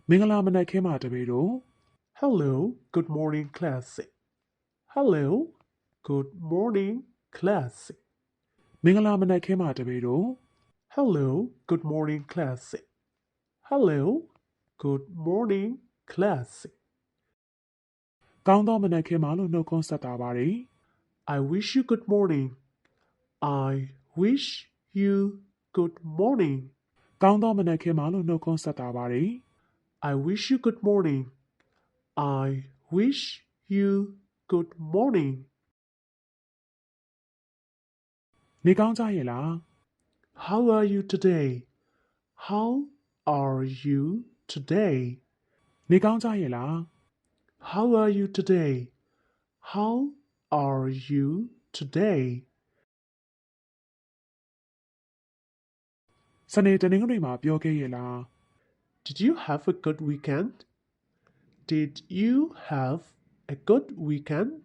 မင်္ဂလာမနက်ခင်းပါတပည့်တို့ Hello, good morning, class. Hello, good morning, class. မင်္ဂလာမနက်ခင်းပါတပည့်တို့ Hello, good morning, class. Hello, good morning, class. ကောင်းသောမနက်ခင်းပါလို့နှုတ်ခွန်းဆက်တာပါတယ် I wish you good morning. I wish you good morning. ကောင်းသောမနက်ခင်းပါလို့နှုတ်ခွန်းဆက်တာပါတယ် I wish you good morning. I wish you good morning. နေကောင်းကြရဲ့လား How are you today? How are you today? နေကောင်းကြရဲ့လား How are you today? How are you today? စနေတနင်္ဂနွေမှာပြောခဲ့ရဲ့လား Did you have a good weekend? Did you have a good weekend?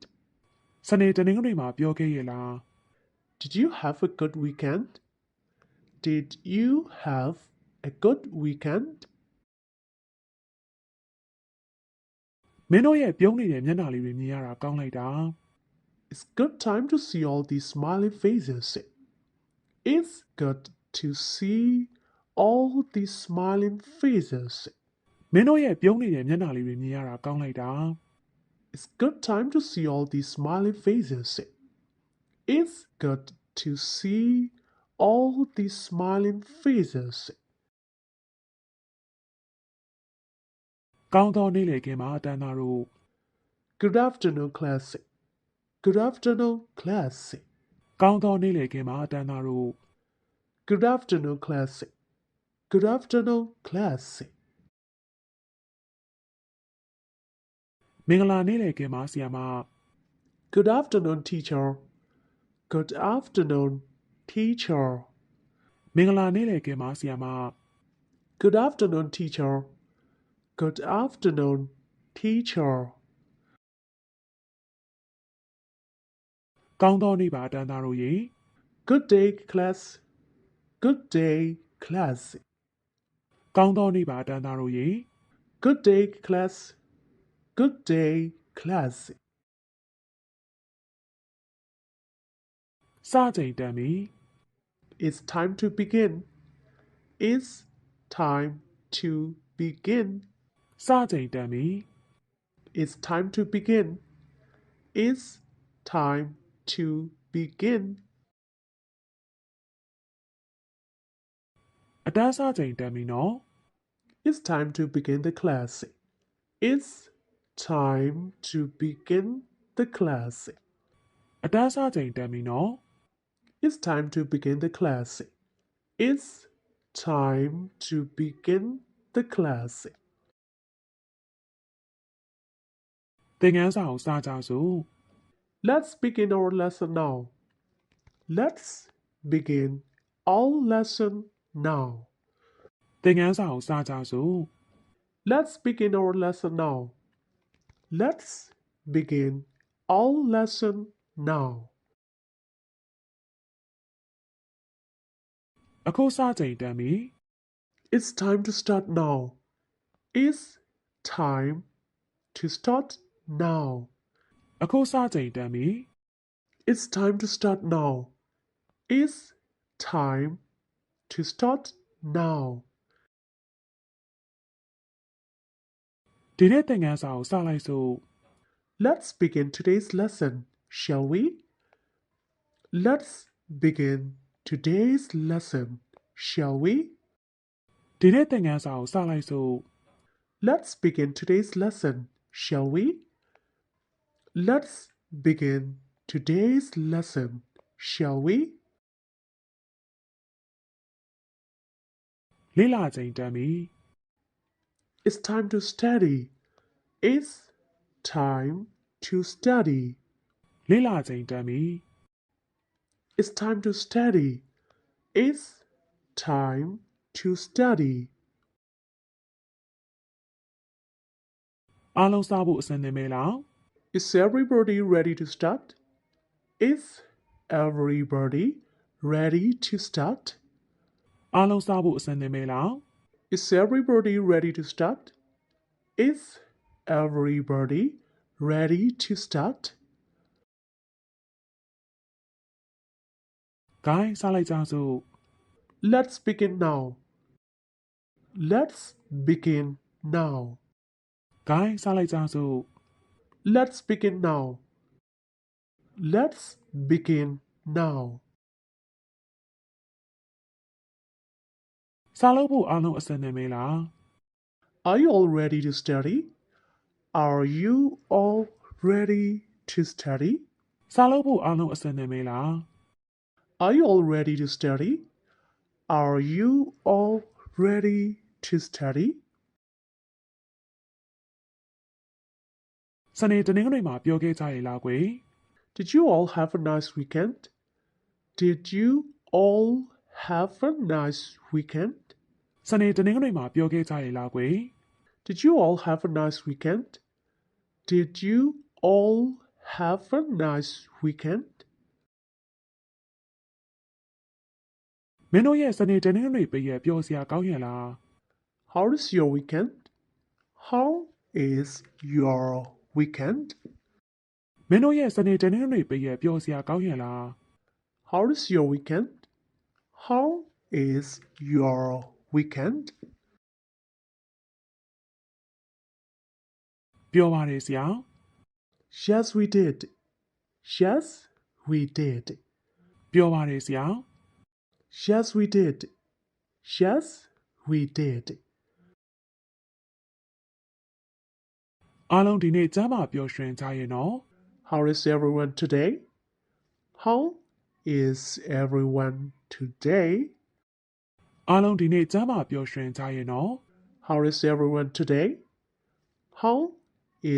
စနေတနင်္ဂနွေမှာပြောခဲ့ရဲ့လား Did you have a good weekend? Did you have a good weekend? မင်းတို့ရဲ့ပြုံးနေတဲ့မျက်နှာလေးတွေမြင်ရတာကောင်းလိုက်တာ It's good time to see all these smiling faces. It's good to see all these smiling faces. မင်းတို့ရဲ့ပြုံးနေတဲ့မျက်နှာလေးတွေမြင်ရတာကောင်းလိုက်တာ It's good time to see all these smiling faces. It's good to see all these smiling faces. ကောင်းသောနေ့လေခင်မှာအတန်းသားတို့ Good afternoon, class. Good afternoon, class. ကောင်းသောနေ့လေခင်မှာအတန်းသားတို့ Good afternoon, class. Good afternoon, class. မင်္ဂလာနေ့လေခင်မှာဆီယာမ Good afternoon, teacher. Good afternoon, teacher. မင်္ဂလာနေ့လေခင်မှာဆီယာမ Good afternoon, teacher. Good afternoon, teacher. ကောင်းသောနေ့ပါအတန်းသားတို့ရေ Good day, class. Good day, class. ကောင်းသောနေ့ပါအတန်းသားတို့ရေ Good day, class. Good day, class. စချိန်တန်ပြီ It's time to begin. It's time to begin. စချိန်တန်ပြီ It's time to begin. It's time to begin. အတန်းစချိန်တန်ပြီနော် It's time to begin the class. It's time to begin the class. အတန်းစချိန်တန်ပြီနော် It's time to begin the class. It's time to begin the class. သင်ခန်းစာကိုစကြစို့ Let's begin our lesson now. Let's begin our lesson now. သင်ခန်းစာကိုစကြစို့ Let's begin our lesson now. Let's begin our lesson now. အခုစချိန်တန်ပြီ It's time to start now. It's time to start now. အခုစချိန်တန်ပြီ It's time to start now. It's time to start now. ဒီနေ့သင်ခန်းစာကိုစလိုက်စို့ Let's begin today's lesson, shall we? Let's begin today's lesson, shall we? ဒီနေ့သင်ခန်းစာကိုစလိုက်စို့ Let's begin today's lesson, shall we? Let's begin today's lesson, shall we? လေ့လာချိန်တန်ပြီ It's time to study. It's time to study. လေ့လာချိန်တန်ပြီ It's time to study. It's time to study. အားလုံးစားဖို့အဆင်သင့်ပဲလား Is everybody ready to start? Is everybody ready to start? အားလုံးစားဖို့အဆင်သင့်ပဲလား Is everybody ready to start? Is everybody ready to start? ဂိုင်းစားလိုက်ကြစို့ Let's begin now. Let's begin now. ဂိုင်းစားလိုက်ကြစို့ Let's begin now. Let's begin now. စားလို့ဖို့အားလုံးအဆင်သင့်မေးလား Are you all ready to study? Are you all ready to study? စားလို့ဖို့အားလုံးအဆင်သင့်မေးလား Are you all ready to study? Are you all ready to study? စနေတနင်္ဂနွေမှာပြောခဲ့ကြရလားကွယ် Did you all have a nice weekend? Did you all have a nice weekend? စနေတနင်္ဂနွေမှာပြောခဲ့ကြရလားကွယ် Did you all have a nice weekend? Did you all have a nice weekend? မင်းတို့ရဲ့စနေတနင်္ဂနွေပိတ်ရက်ပျော်စရာကောင်းရဲ့လား How is your weekend? How is your weekend? မင်းတို့ရဲ့စနေတနင်္ဂနွေပိတ်ရက်ပျော်စရာကောင်းရဲ့လား How is your weekend? How is your weekend? ပျော်ပါတယ်ဆရာ Yes, we did. Yes, we did. ပျော်ပါတယ်ဆရာ Yes, we did. Yes, we did. အားလုံးဒီနေ့ကျမ်းမာပျော်ရွှင်ကြရဲ့နော် How is everyone today? How is everyone today? အားလုံးဒီနေ့ကျမ်းမာပျော်ရွှင်ကြရဲ့နော် How is everyone today? How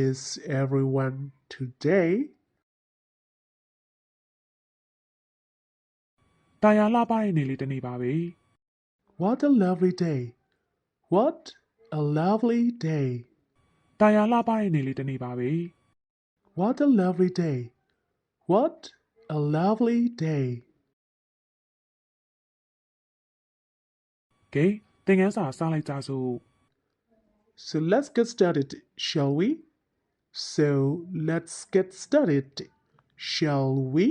is everyone today? တာယာလှပတဲ့နေ့လေးတစ်နေ့ပါပဲ What a lovely day. What a lovely day. တာယာလှပတဲ့နေ့လေးတစ်နေ့ပါပဲ What a lovely day. What a lovely day. ကဲသင်ခန်းစာစလိုက်ကြစို့ So let's get started, shall we? So let's get started, shall we?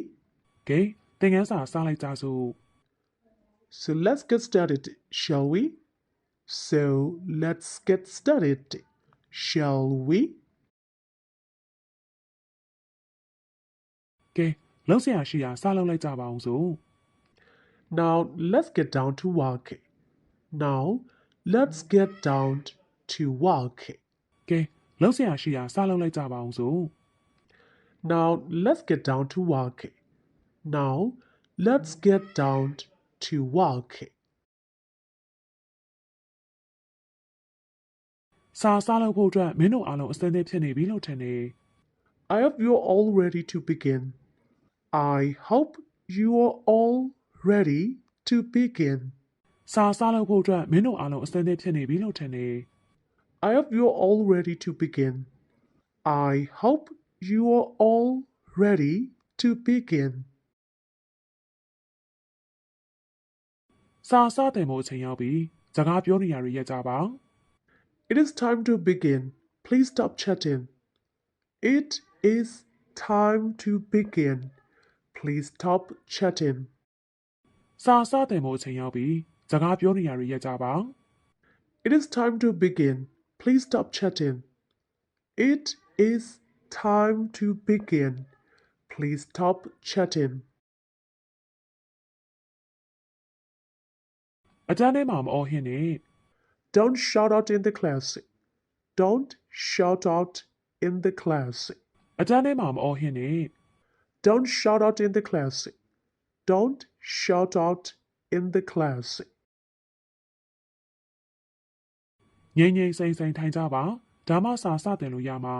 ကဲသင်ခန်းစာစလိုက်ကြစို့ So let's get started, shall we? So let's get started, shall we? ကဲလုံးစရာရှိရာစလုပ်လိုက်ကြပါအောင်စို့ Now let's get down to work. Now let's get down to work. ကဲလုံးစရာရှိရာစလုပ်လိုက်ကြပါအောင်စို့ Now let's get down to work. Now let's get down to work. စာစလုပ်ဖို့အတွက်မင်းတို့အားလုံးအစင်းသင့်ဖြစ်နေပြီလို့ထင်တယ် I hope you're all ready to begin. I hope you are all ready to begin. စာစလုပ်ဖို့အတွက်မင်းတို့အားလုံးအစင်းသင့်ဖြစ်နေပြီလို့ထင်တယ် I hope you're all ready to begin. I hope you are all ready to begin. စာစတင်ဖို့အချိန်ရောက်ပြီစကားပြောနေရရရက်ကြပါ It is time to begin. Please stop chatting. It is time to begin. Please stop chatting. စာစတင်ဖို့အချိန်ရောက်ပြီစကားပြောနေရရရက်ကြပါ It is time to begin. Please stop chatting. It is time to begin. Please stop chatting. အတန်းထဲမှာမအော်ဟင်းနဲ့ Don't shout out in the class. Don't shout out in the class. အတန်းထဲမှာမအော်ဟင်းနဲ့ Don't shout out in the class. Don't shout out in the class. ငြိမ်ငြိမ်စိမ်စိမ်ထိုင်ကြပါဒါမှစာစတင်လို့ရမှာ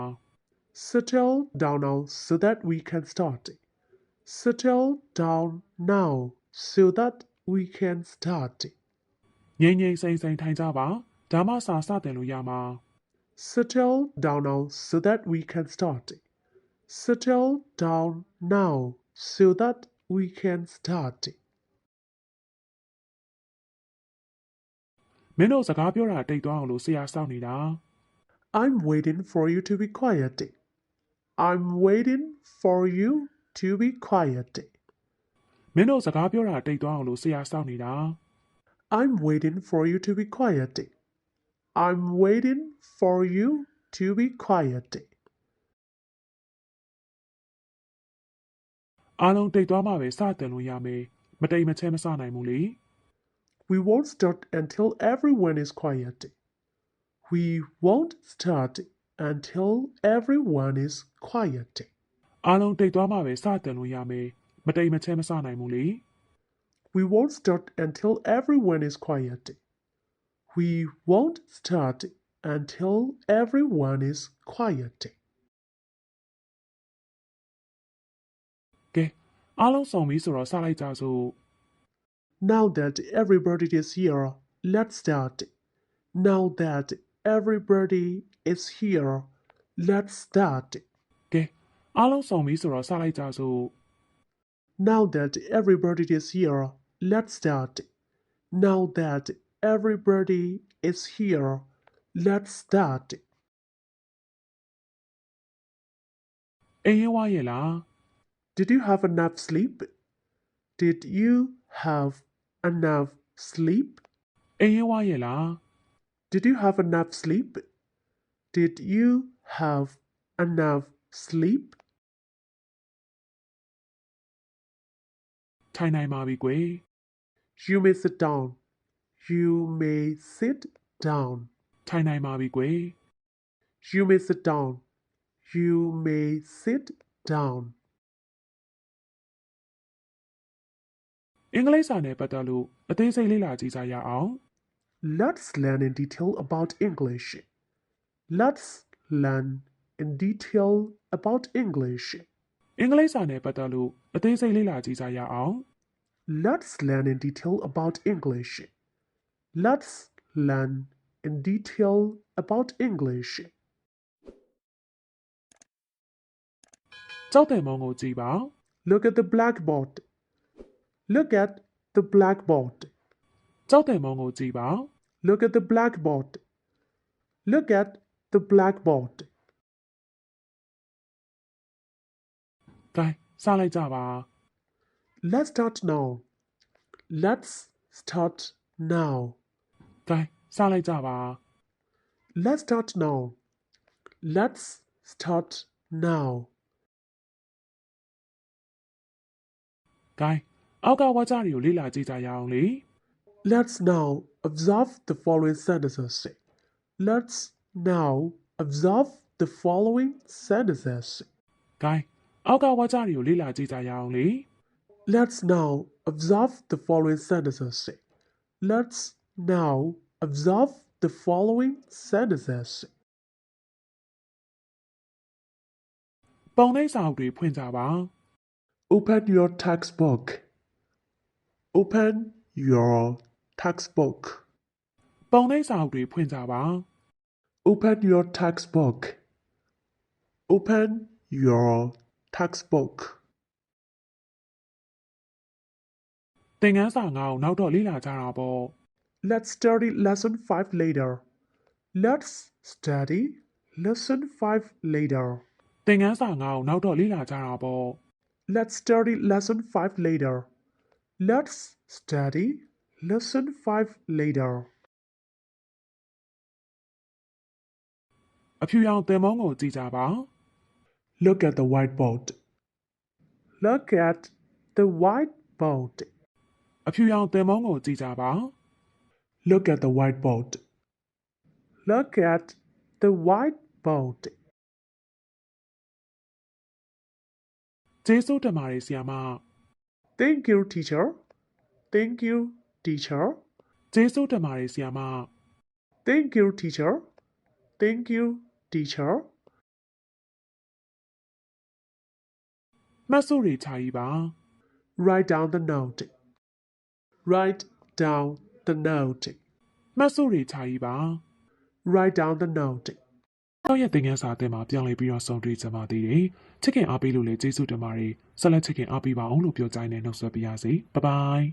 Settle down now so that we can start. Settle down now so that we can start. ငြိမ်ငြိမ်စိမ်စိမ်ထိုင်ကြပါဒါမှစာစတင်လို့ရမှာ Settle down now so that we can start. Settle down now so that we can start. မင်းတို့စကားပြောတာတိတ်သွားအောင်လို့ဆရာစောင့်နေတာ I'm waiting for you to be quiet. I'm waiting for you to be quiet. မင်းတို့စကားပြောတာတိတ်သွားအောင်လို့ဆရာစောင့်နေတာ I'm waiting for you to be quiet. I'm waiting for you to be quiet. အားလုံးတိတ်သွားမှပဲစတင်လို့ရမယ်မတိမ်မချဲမစနိုင်ဘူးလေ We won't start until everyone is quiet. We won't start until everyone is quiet. အားလုံးတိတ်သွားမှပဲစတင်လို့ရမယ်မတိမ်မချဲမစနိုင်ဘူးလေ We won't start until everyone is quiet. We won't start until everyone is quiet. ကဲအားလုံးဆောင်ပြီဆိုတော့စလိုက်ကြစို့ Now that everybody is here, let's start. Now that everybody is here, let's start. ကဲအားလုံးဆောင်ပြီဆိုတော့စလိုက်ကြစို့ Now that everybody is here, let's start. Now that everybody is here, let's start. အိမ်ရင်ဝါရဲ့လား Did you have enough sleep? Did you have enough sleep? အိမ်ရင်ဝါရဲ့လား Did you have enough sleep? Did you have enough sleep? ထိုင်နိုင်ပါပြီကွယ် You may sit down. You may sit down. ထိုင်နိုင်ပါပြီကွယ် You may sit down. You may sit down. အင်္ဂလိပ်စာနဲ့ပတ်သက်လို့အသေးစိတ်လေ့လာကြည့်ကြရအောင် Let's learn in detail about English. Let's learn in detail about English. အင်္ဂလိပ်စာနဲ့ပတ်သက်လို့အသေးစိတ်လေ့လာကြည့်ကြရအောင် Let's learn in detail about English. Let's learn in detail about English. ကြောက်တယ်မောင်ကိုကြည့်ပါ Look at the blackboard. Look at the blackboard. ကြောက်တယ်မောင်ကိုကြည့်ပါ Look at the blackboard. Look at the blackboard. ကဲစလိုက်ကြပါ Let's start now. Let's start now. ကဲစလိုက်ကြပါ Let's start now. Let's start now. ကဲအောက်ကဝါကြတွေကိုလေ့လာကြည့်ကြရအောင်လေ Let's now observe the following sentences. Let's now observe the following sentences. ကဲအောက်ကဝါကြတွေကိုလေ့လာကြည့်ကြရအောင်လေ Let's now observe the following sentences. Let's now observe the following sentences. ပုံနှိပ်စာအုပ်တွေဖွင့်ကြပါ Open your textbook. Open your textbook. ပုံနှိပ်စာအုပ်တွေဖွင့်ကြပါ Open your textbook. Open your textbook. သင်ခန်းစာ9ကိုနောက်တော့လေ့လာကြတာပေါ့ Let's study lesson 5 later. Let's study lesson 5 later. သင်ခန်းစာ9ကိုနောက်တော့လေ့လာကြတာပေါ့ Let's study lesson 5 later. Let's study lesson 5 later. အဖြူရောင်သင်ပုန်းကိုကြည့်ကြပါ Look at the whiteboard. Look at the whiteboard. အဖြူရောင်သင်ပုန်းကိုကြည့်ကြပါ Look at the whiteboard. Look at the whiteboard. ကျေးဇူးတင်ပါတယ်ဆရာမ Thank you, teacher. Thank you, teacher. ကျေးဇူးတင်ပါတယ်ဆရာမ Thank you, teacher. Thank you, teacher. မှတ်စုတွေခြာကြီးပါ Write down the note. Write down the note. မှတ်စုတွေခြာကြီးပါ Write down the note. တော့ရဲ့သင်ခန်းစာအသစ်မှာပြောင်းလဲပြီးတော့ဆုံတွေ့ကြပါသေးတယ်ချစ်ခင်အားပေးလို့လည်းကျေးဇူးတင်ပါတယ်ဆက်လက်ချစ်ခင်အားပေးပါအောင်လို့ပြောကြိုင်းနဲ့နှုတ်ဆက်ပြရစီဘိုင်ဘိုင်